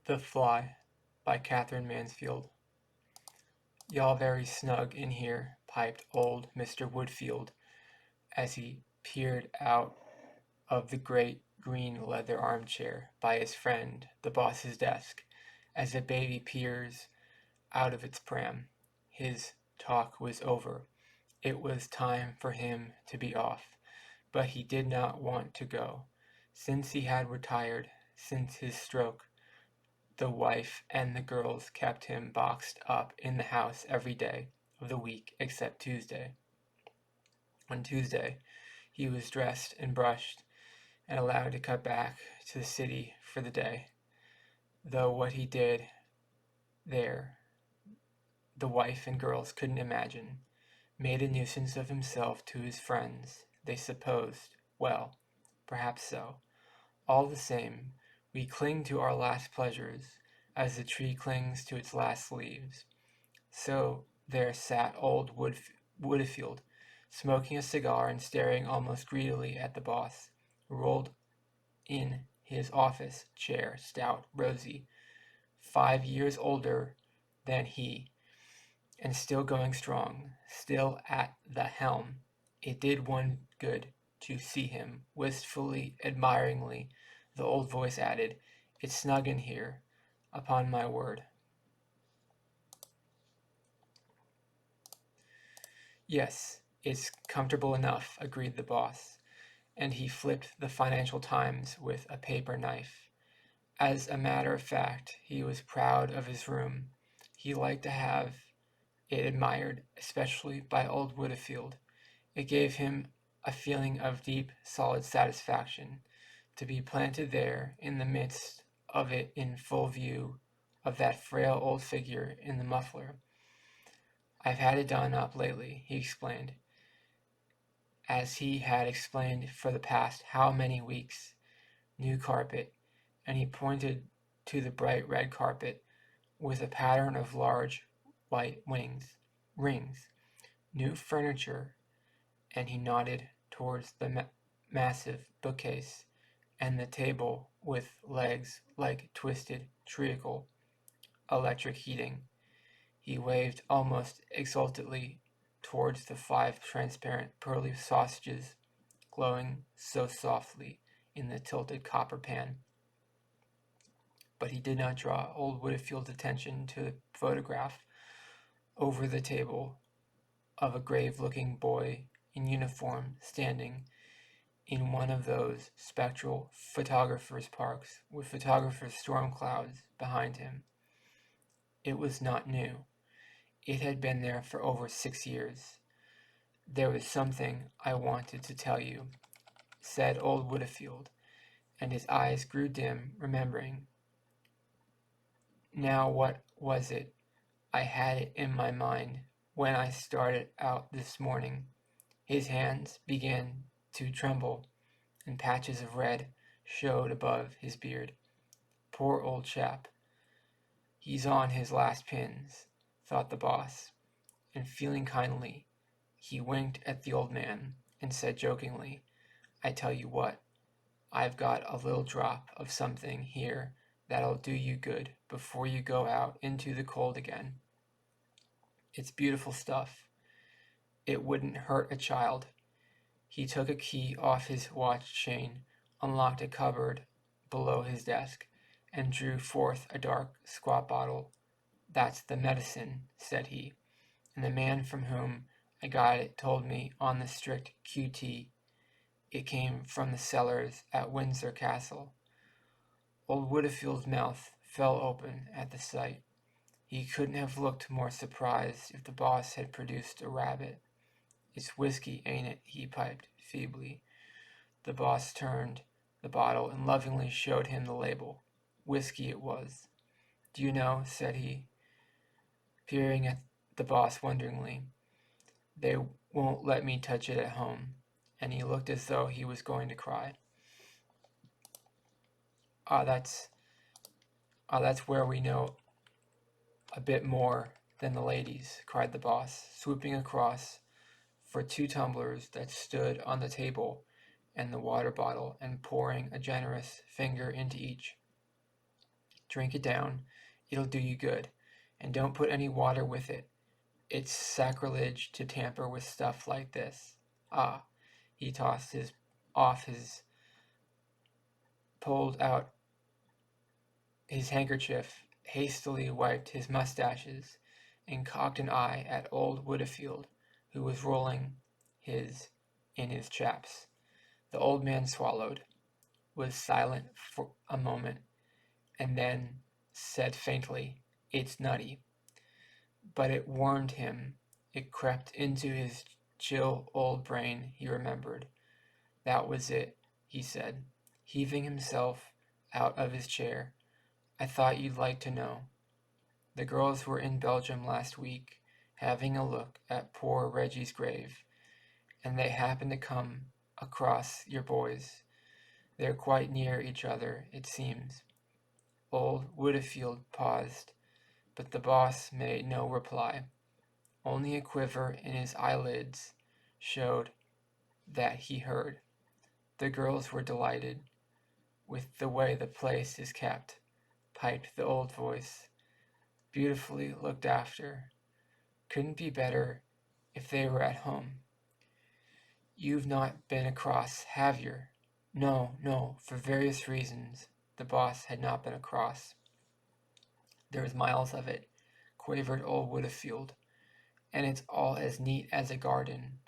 The Fly by Katherine Mansfield. "Y'all very snug in here," piped old Mr. Woodfield as he peered out of the great green leather armchair by his friend the boss's desk, as a baby peers out of its pram. His talk was over. It was time for him to be off, but he did not want to go. Since he had retired, since his stroke, the wife and the girls kept him boxed up in the house every day of the week except Tuesday. On Tuesday, he was dressed and brushed and allowed to cut back to the city for the day, though what he did there the wife and girls couldn't imagine. Made a nuisance of himself to his friends, they supposed. Well, perhaps so. All the same, we cling to our last pleasures as the tree clings to its last leaves. So there sat old Woodfield, smoking a cigar and staring almost greedily at the boss, rolled in his office chair, stout, rosy, 5 years older than he, and still going strong, still at the helm. It did one good to see him. Wistfully, admiringly, the old voice added, "It's snug in here, upon my word." "Yes, it's comfortable enough," agreed the boss, and he flipped the Financial Times with a paper knife. As a matter of fact, he was proud of his room. He liked to have it admired, especially by old Woodfield. It gave him a feeling of deep, solid satisfaction to be planted there in the midst of it in full view of that frail old figure in the muffler. "I've had it done up lately," he explained, as he had explained for the past how many weeks. "New carpet," and he pointed to the bright red carpet with a pattern of large white rings. "New furniture," and he nodded towards the massive bookcase and the table with legs like twisted treacle. "Electric heating." He waved almost exultantly towards the 5 transparent pearly sausages glowing so softly in the tilted copper pan. But he did not draw old Woodfield's attention to the photograph over the table of a grave-looking boy in uniform standing in one of those spectral photographers' parks with photographers' storm clouds behind him. It was not new. It had been there for over 6 years. "There was something I wanted to tell you," said old Woodfield, and his eyes grew dim, remembering. "Now what was it? I had it in my mind when I started out this morning." His hands began to tremble, and patches of red showed above his beard. "Poor old chap. He's on his last pins," thought the boss, and feeling kindly, he winked at the old man and said jokingly, "I tell you what, I've got a little drop of something here that'll do you good before you go out into the cold again. It's beautiful stuff. It wouldn't hurt a child." He took a key off his watch chain, unlocked a cupboard below his desk, and drew forth a dark, squat bottle. "That's the medicine," said he, "and the man from whom I got it told me on the strict QT it came from the cellars at Windsor Castle." Old Woodfield's mouth fell open at the sight. He couldn't have looked more surprised if the boss had produced a rabbit. "It's whiskey, ain't it?" he piped feebly. The boss turned the bottle and lovingly showed him the label. Whiskey it was. "Do you know," said he, peering at the boss wonderingly, "they won't let me touch it at home," and he looked as though he was going to cry. Ah, that's where we know a bit more than the ladies," cried the boss, swooping across for 2 tumblers that stood on the table and the water bottle, and pouring a generous finger into each. Drink it down. It'll do you good. And don't put any water with it. It's sacrilege to tamper with stuff like this. Ah, he tossed his pulled out his handkerchief, hastily wiped his mustaches, and cocked an eye at old Woodfield, who was rolling in his chaps. The old man swallowed, was silent for a moment, and then said faintly, "It's nutty." But it warmed him. It crept into his chill old brain, he remembered. That was it, he said, heaving himself out of his chair. I thought you'd like to know. The girls were in Belgium last week, having a look at poor Reggie's grave, and they happened to come across your boys. They're quite near each other, it seems. Old Woodfield paused, but the boss made no reply. Only a quiver in his eyelids showed that he heard. The girls were delighted with the way the place is kept, piped the old voice. Beautifully looked after. Couldn't be better if they were at home. You've not been across, have you? No, for various reasons. The boss had not been across. There was miles of it, quavered old Woodfield, and it's all as neat as a garden.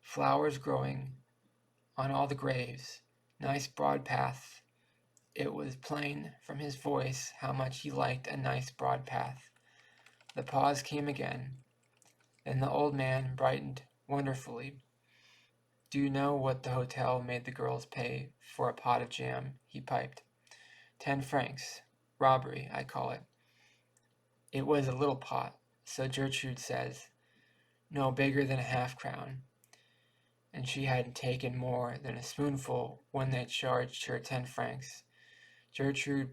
Flowers growing on all the graves. Nice broad path. It was plain from his voice how much he liked a nice broad path. The pause came again. Then the old man brightened wonderfully. Do you know what the hotel made the girls pay for a pot of jam? He piped. 10 francs. Robbery, I call it. It was a little pot, so Gertrude says. No bigger than a half-crown. And she hadn't taken more than a spoonful when they charged her 10 francs. Gertrude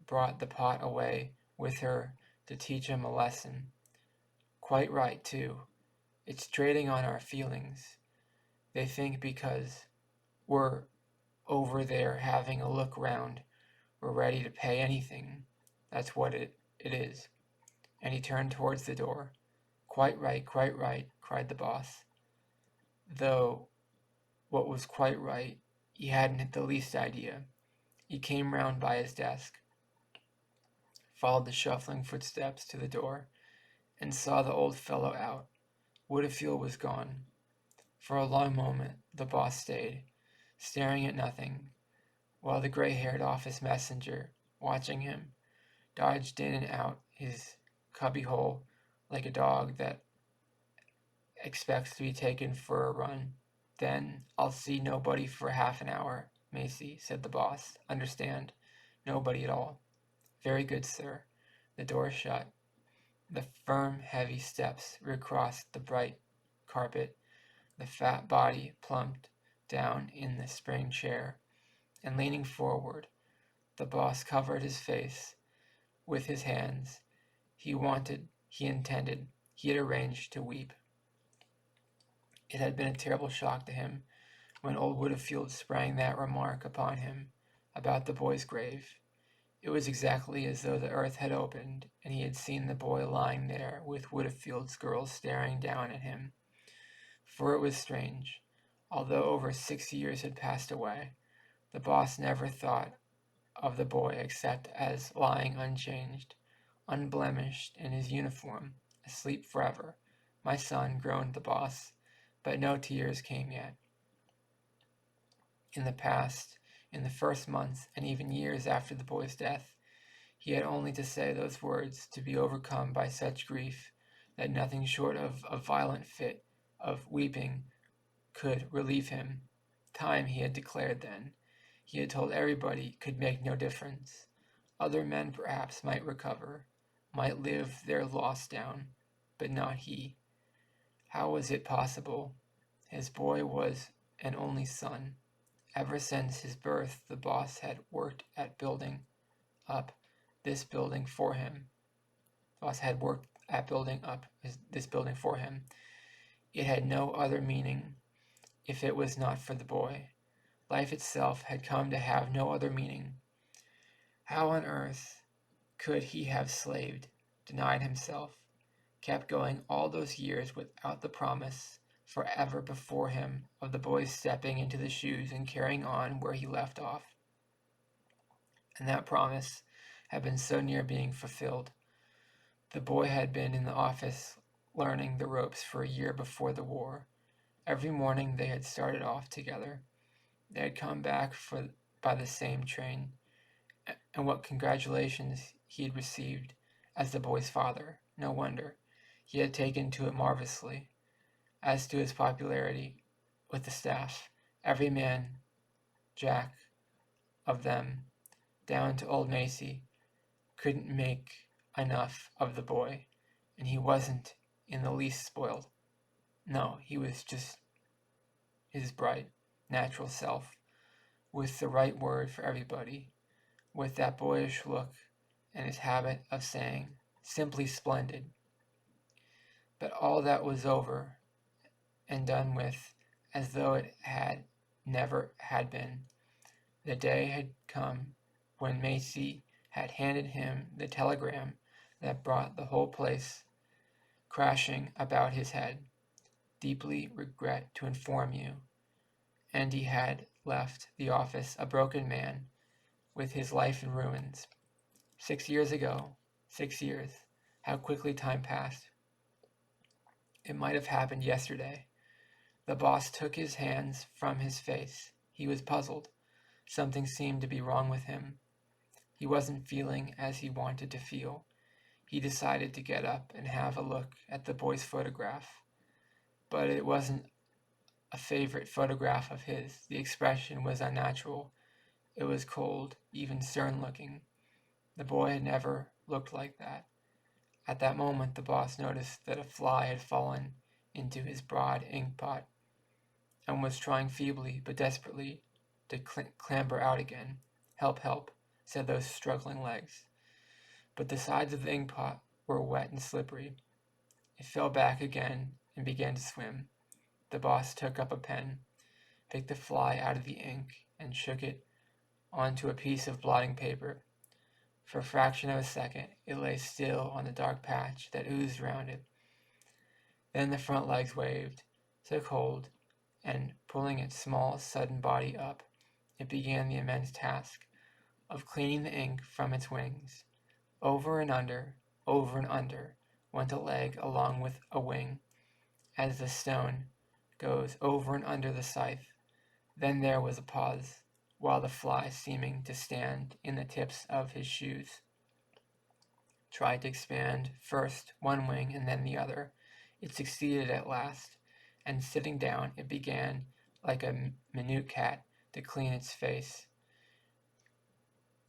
brought the pot away with her to teach him a lesson. Quite right, too. It's trading on our feelings. They think because we're over there having a look round, we're ready to pay anything. That's what it is. And he turned towards the door. Quite right, cried the boss. Though what was quite right, he hadn't the least idea. He came round by his desk, followed the shuffling footsteps to the door, and saw the old fellow out. Woodfield was gone. For a long moment the boss stayed, staring at nothing, while the gray-haired office messenger, watching him, dodged in and out his cubbyhole like a dog that expects to be taken for a run. Then I'll see nobody for half an hour, Macy, said the boss. Understand? Nobody at all. Very good, sir. The door shut. The firm, heavy steps recrossed the bright carpet. The fat body plumped down in the spring chair, and leaning forward, the boss covered his face with his hands. He had arranged to weep. It had been a terrible shock to him when old Woodfield sprang that remark upon him about the boy's grave. It was exactly as though the earth had opened, and he had seen the boy lying there with Woodfield's girls staring down at him. For it was strange. Although over 6 years had passed away, the boss never thought of the boy except as lying unchanged, unblemished in his uniform, asleep forever. My son, groaned the boss, but no tears came yet. In the past, in the first months, and even years after the boy's death, he had only to say those words to be overcome by such grief that nothing short of a violent fit of weeping could relieve him. Time, he had declared then, he had told everybody, could make no difference. Other men perhaps might recover, might live their loss down, but not he. How was it possible? His boy was an only son. Ever since his birth, the boss had worked at building up this building for him. The boss had worked at building up this building for him. It had no other meaning if it was not for the boy. Life itself had come to have no other meaning. How on earth could he have slaved, denied himself, kept going all those years without the promise forever before him of the boy's stepping into the shoes and carrying on where he left off? And that promise had been so near being fulfilled. The boy had been in the office learning the ropes for a year before the war. Every morning they had started off together. They had come back by the same train. And what congratulations he had received as the boy's father. No wonder. He had taken to it marvelously. As to his popularity with the staff, every man, Jack, of them, down to old Macy, couldn't make enough of the boy, and he wasn't in the least spoiled. No, he was just his bright, natural self, with the right word for everybody, with that boyish look and his habit of saying, "Simply splendid." But all that was over and done with as though it had never had been. The day had come when Macy had handed him the telegram that brought the whole place crashing about his head. "Deeply regret to inform you," and he had left the office a broken man, with his life in ruins. 6 years ago. 6 years. How quickly time passed. It might have happened yesterday. The boss took his hands from his face. He was puzzled. Something seemed to be wrong with him. He wasn't feeling as he wanted to feel. He decided to get up and have a look at the boy's photograph. But it wasn't a favorite photograph of his. The expression was unnatural. It was cold, even stern-looking. The boy had never looked like that. At that moment the boss noticed that a fly had fallen into his broad ink pot and was trying feebly but desperately to clamber out again. "Help, help," said those struggling legs. But the sides of the ink pot were wet and slippery. It fell back again and began to swim. The boss took up a pen, picked the fly out of the ink, and shook it onto a piece of blotting paper. For a fraction of a second it lay still on the dark patch that oozed round it. Then the front legs waved, took hold, and pulling its small, sudden body up, it began the immense task of cleaning the ink from its wings. Over and under went a leg along with a wing, as the stone goes over and under the scythe. Then there was a pause, while the fly, seeming to stand in the tips of his shoes, tried to expand first one wing and then the other. It succeeded at last, and sitting down it began, like a minute cat, to clean its face.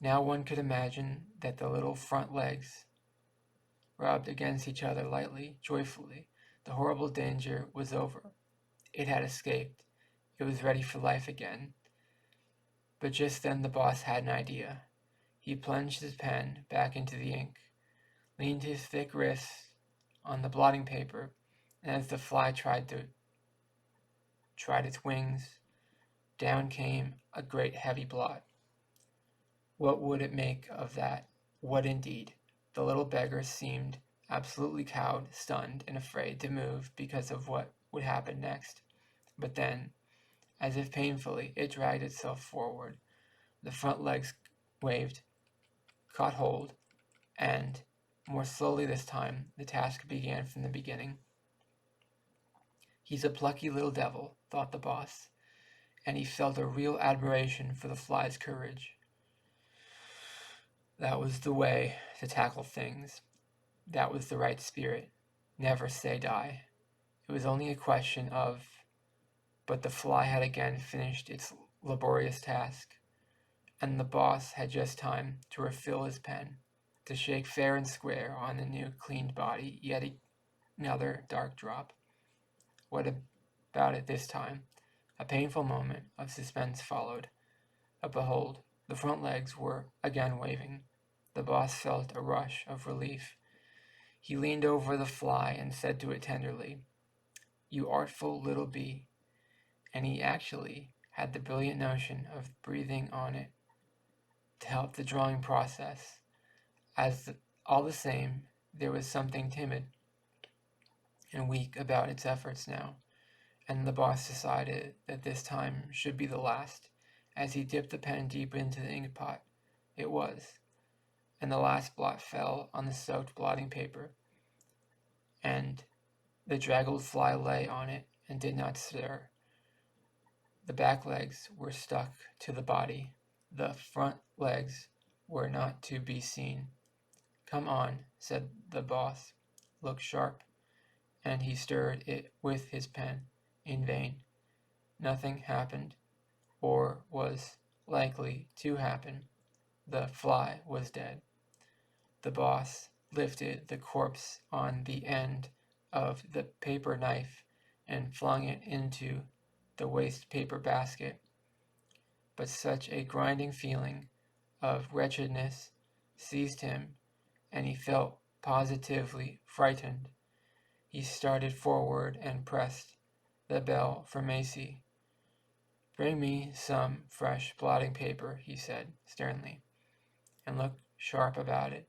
Now one could imagine that the little front legs rubbed against each other lightly, joyfully. The horrible danger was over. It had escaped. It was ready for life again. But just then the boss had an idea. He plunged his pen back into the ink, leaned his thick wrist on the blotting paper, and as the fly tried its wings, down came a great heavy blot. What would it make of that? What indeed? The little beggar seemed absolutely cowed, stunned, and afraid to move because of what would happen next. But then, as if painfully, it dragged itself forward. The front legs waved, caught hold, and, more slowly this time, the task began from the beginning. "He's a plucky little devil," thought the boss, and he felt a real admiration for the fly's courage. That was the way to tackle things. That was the right spirit. Never say die. It was only a question of... But the fly had again finished its laborious task, and the boss had just time to refill his pen, to shake fair and square on the new cleaned body yet another dark drop. What about it this time? A painful moment of suspense followed. But behold, the front legs were again waving. The boss felt a rush of relief. He leaned over the fly and said to it tenderly, "You artful little bee," and he actually had the brilliant notion of breathing on it to help the drawing process. All the same, there was something timid and weak about its efforts now, and the boss decided that this time should be the last. As he dipped the pen deep into the ink pot, it was, and the last blot fell on the soaked blotting paper, and the draggled fly lay on it and did not stir. The back legs were stuck to the body. The front legs were not to be seen. "Come on," said the boss. "Look sharp." And he stirred it with his pen. In vain. Nothing happened, or was likely to happen. The fly was dead. The boss lifted the corpse on the end of the paper knife and flung it into the waste paper basket. But such a grinding feeling of wretchedness seized him, and he felt positively frightened. He started forward and pressed the bell for Macy. "Bring me some fresh blotting paper," he said sternly, "and look sharp about it."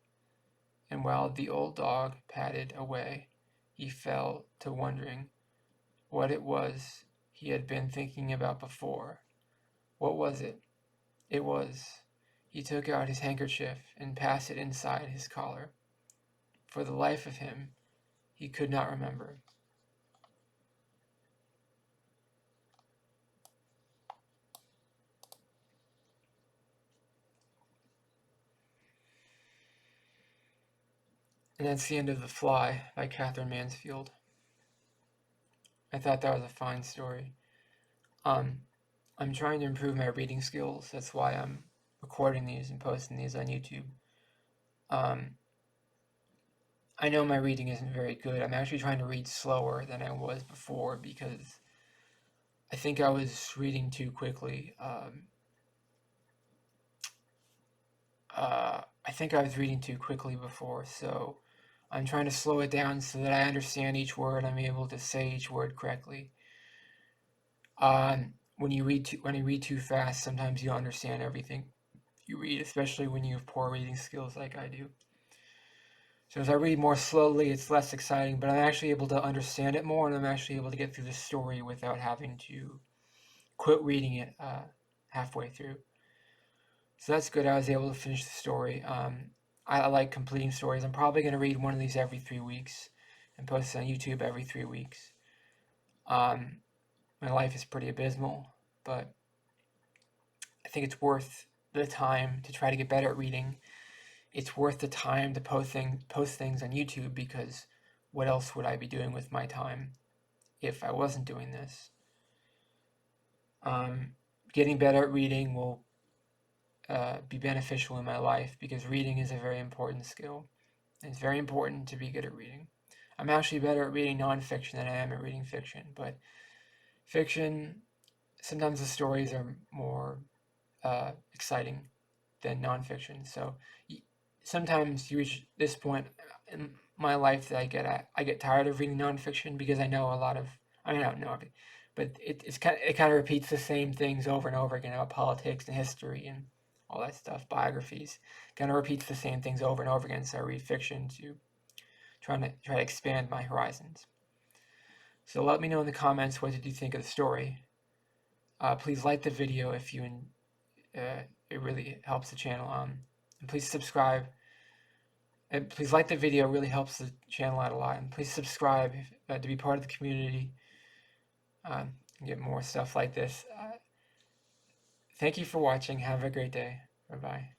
And while the old dog padded away, he fell to wondering what it was he had been thinking about before. What was it? It was... He took out his handkerchief and passed it inside his collar. For the life of him, he could not remember. And that's the end of The Fly by Katherine Mansfield. I thought that was a fine story. I'm trying to improve my reading skills. That's why I'm recording these and posting these on YouTube. I know my reading isn't very good. I'm actually trying to read slower than I was before because I think I was reading too quickly. I think I was reading too quickly before, so I'm trying to slow it down so that I understand each word. I'm able to say each word correctly. When you read too fast, sometimes you don't understand everything you read, especially when you have poor reading skills like I do. So as I read more slowly, it's less exciting, but I'm actually able to understand it more, and I'm actually able to get through the story without having to quit reading it halfway through. So that's good. I was able to finish the story. I like completing stories. I'm probably going to read one of these every 3 weeks and post it on YouTube every 3 weeks. My life is pretty abysmal, but I think it's worth the time to try to get better at reading. It's worth the time to post things on YouTube, because what else would I be doing with my time if I wasn't doing this? Getting better at reading will be beneficial in my life, because reading is a very important skill. And it's very important to be good at reading. I'm actually better at reading nonfiction than I am at reading fiction, but fiction, sometimes the stories are more exciting than nonfiction. So sometimes you reach this point in my life that I get tired of reading nonfiction, because I know a lot of, I don't know, but it kind of repeats the same things over and over again about politics and history and all that stuff. Biographies kind of repeats the same things over and over again. So I read fiction to try to expand my horizons. So let me know in the comments, what did you think of the story? Please like the video if you it really helps the channel. And please subscribe. And please like the video, it really helps the channel out a lot. And please subscribe to be part of the community and get more stuff like this. Thank you for watching. Have a great day. Bye-bye.